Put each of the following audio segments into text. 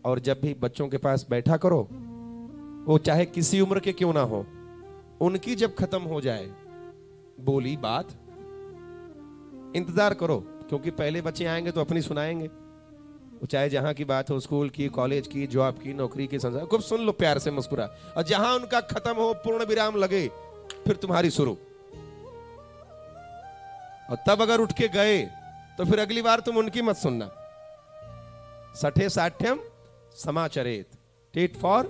और जब भी बच्चों के पास बैठा करो, वो चाहे किसी उम्र के क्यों ना हो, उनकी जब खत्म हो जाए बोली बात, इंतजार करो, क्योंकि पहले बच्चे आएंगे तो अपनी सुनाएंगे। वो चाहे जहां की बात हो, स्कूल की, कॉलेज की, जॉब की, नौकरी की, संसार, खूब सुन लो प्यार से, मुस्कुरा, और जहां उनका खत्म हो, पूर्ण विराम लगे, फिर तुम्हारी शुरू। और तब अगर उठ के गए तो फिर अगली बार तुम उनकी मत सुनना। सठे साठ्यम समाचरेत, टेट फॉर,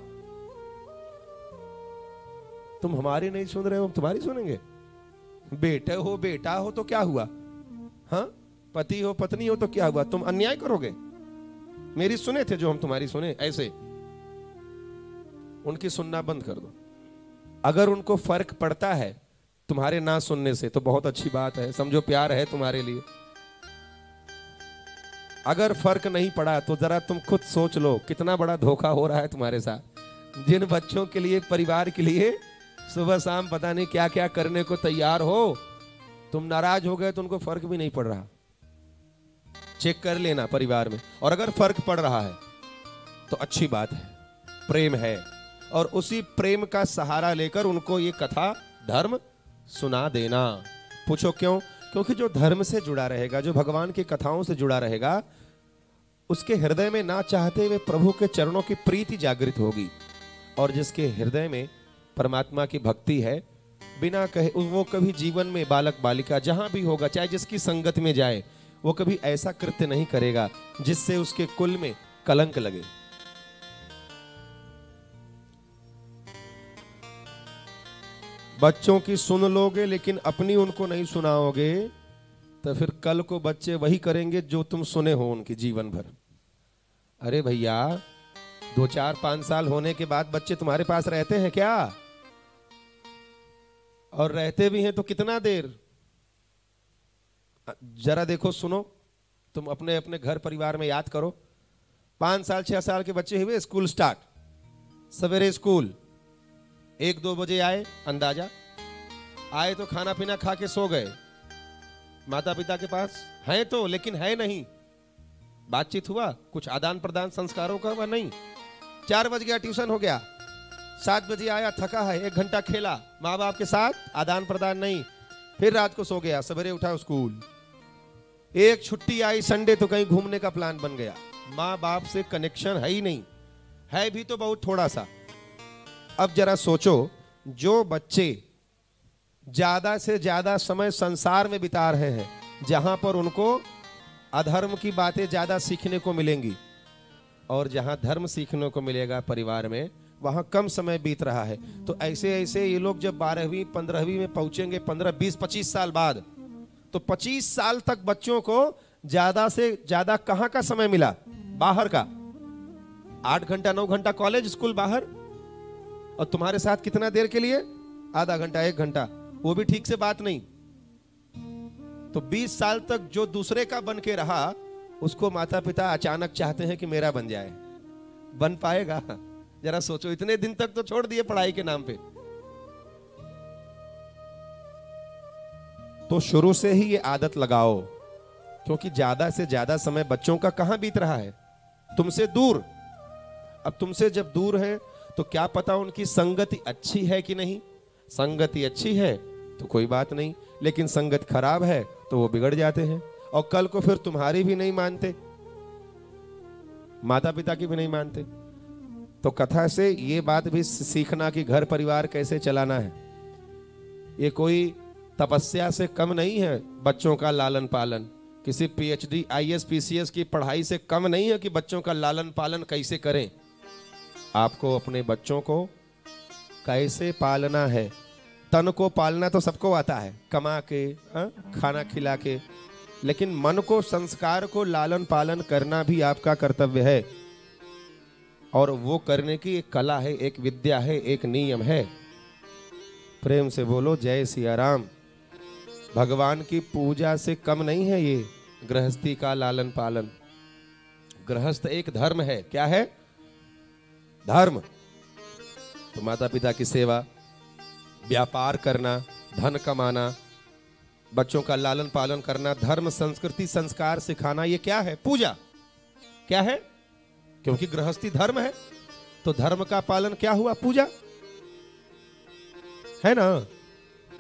तुम हमारी नहीं सुन रहे हो, हम तुम्हारी सुनेंगे। बेटे हो, बेटा हो तो क्या हुआ, हाँ, पति हो, पत्नी हो तो क्या हुआ, तुम अन्याय करोगे। मेरी सुने थे जो हम तुम्हारी सुने, ऐसे उनकी सुनना बंद कर दो। अगर उनको फर्क पड़ता है तुम्हारे ना सुनने से तो बहुत अच्छी बात है, समझो प्यार है तुम्हारे लिए। अगर फर्क नहीं पड़ा तो जरा तुम खुद सोच लो कितना बड़ा धोखा हो रहा है तुम्हारे साथ। जिन बच्चों के लिए, परिवार के लिए सुबह शाम पता नहीं क्या क्या करने को तैयार हो, तुम नाराज हो गए तो उनको फर्क भी नहीं पड़ रहा। चेक कर लेना परिवार में, और अगर फर्क पड़ रहा है तो अच्छी बात है, प्रेम है, और उसी प्रेम का सहारा लेकर उनको ये कथा धर्म सुना देना। पूछो क्यों? क्योंकि जो धर्म से जुड़ा रहेगा, जो भगवान की कथाओं से जुड़ा रहेगा, उसके हृदय में ना चाहते हुए प्रभु के चरणों की प्रीति जागृत होगी। और जिसके हृदय में परमात्मा की भक्ति है, बिना कहे वो कभी जीवन में, बालक बालिका जहां भी होगा, चाहे जिसकी संगत में जाए, वो कभी ऐसा कृत्य नहीं करेगा जिससे उसके कुल में कलंक लगे। बच्चों की सुन लोगे लेकिन अपनी उनको नहीं सुनाओगे, तो फिर कल को बच्चे वही करेंगे जो तुम सुने हो उनकी जीवन भर। अरे भैया, 2, 4, 5 साल होने के बाद बच्चे तुम्हारे पास रहते हैं क्या? और रहते भी हैं तो कितना देर? जरा देखो, सुनो, तुम अपने अपने घर परिवार में याद करो। 5 साल 6 साल के बच्चे हुए, स्कूल स्टार्ट, सवेरे स्कूल, 1-2 बजे आए, अंदाजा आए तो खाना पीना खा के सो गए। माता पिता के पास है तो, लेकिन है नहीं, बातचीत हुआ, कुछ आदान प्रदान संस्कारों का हुआ नहीं। 4 बज गया, ट्यूशन हो गया, 7 बजे आया, थका है, 1 घंटा खेला माँ बाप के साथ, आदान प्रदान नहीं, फिर रात को सो गया, सवेरे उठा स्कूल। एक छुट्टी आई संडे तो कहीं घूमने का प्लान बन गया। माँ बाप से कनेक्शन है ही नहीं, है भी तो बहुत थोड़ा सा। अब जरा सोचो, जो बच्चे ज्यादा से ज्यादा समय संसार में बिता रहे हैं, जहां पर उनको अधर्म की बातें ज्यादा सीखने को मिलेंगी, और जहां धर्म सीखने को मिलेगा परिवार में, वहां कम समय बीत रहा है। तो ऐसे ऐसे ये लोग जब 12वीं 15वीं में पहुंचेंगे, 15, 20, 25 साल बाद, तो 25 साल तक बच्चों को ज्यादा से ज्यादा कहां का समय मिला? बाहर का। 8 घंटा 9 घंटा कॉलेज स्कूल बाहर, और तुम्हारे साथ कितना देर के लिए? आधा घंटा 1 घंटा, वो भी ठीक से बात नहीं। तो 20 साल तक जो दूसरे का बन के रहा, उसको माता पिता अचानक चाहते हैं कि मेरा बन जाए। बन पाएगा? जरा सोचो, इतने दिन तक तो छोड़ दिए पढ़ाई के नाम पे। तो शुरू से ही ये आदत लगाओ, क्योंकि ज्यादा से ज्यादा समय बच्चों का कहां बीत रहा है? तुमसे दूर। अब तुमसे जब दूर है तो क्या पता उनकी संगति अच्छी है कि नहीं। संगति अच्छी है तो कोई बात नहीं, लेकिन संगत खराब है तो वो बिगड़ जाते हैं, और कल को फिर तुम्हारी भी नहीं मानते, माता पिता की भी नहीं मानते। तो कथा से ये बात भी सीखना कि घर परिवार कैसे चलाना है। ये कोई तपस्या से कम नहीं है बच्चों का लालन पालन, किसी पीएचडी आईएएस पीसीएस की पढ़ाई से कम नहीं है कि बच्चों का लालन पालन कैसे करें। आपको अपने बच्चों को कैसे पालना है। तन को पालना तो सबको आता है, कमा के, खाना खिला के, लेकिन मन को, संस्कार को लालन पालन करना भी आपका कर्तव्य है। और वो करने की एक कला है, एक विद्या है, एक नियम है। प्रेम से बोलो जय सिया राम। भगवान की पूजा से कम नहीं है ये गृहस्थी का लालन पालन। गृहस्थ एक धर्म है। क्या है? धर्म। तो माता पिता की सेवा, व्यापार करना, धन कमाना, बच्चों का लालन पालन करना, धर्म संस्कृति संस्कार सिखाना, ये क्या है? पूजा। क्या है? क्योंकि गृहस्थी धर्म है, तो धर्म का पालन क्या हुआ? पूजा है ना।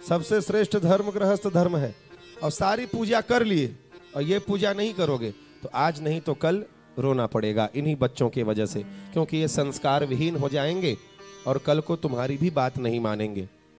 सबसे श्रेष्ठ धर्म गृहस्थ धर्म है। और सारी पूजा कर लिए और ये पूजा नहीं करोगे तो आज नहीं तो कल रोना पड़ेगा इन्हीं बच्चों की वजह से, क्योंकि ये संस्कार विहीन हो जाएंगे और कल को तुम्हारी भी बात नहीं मानेंगे।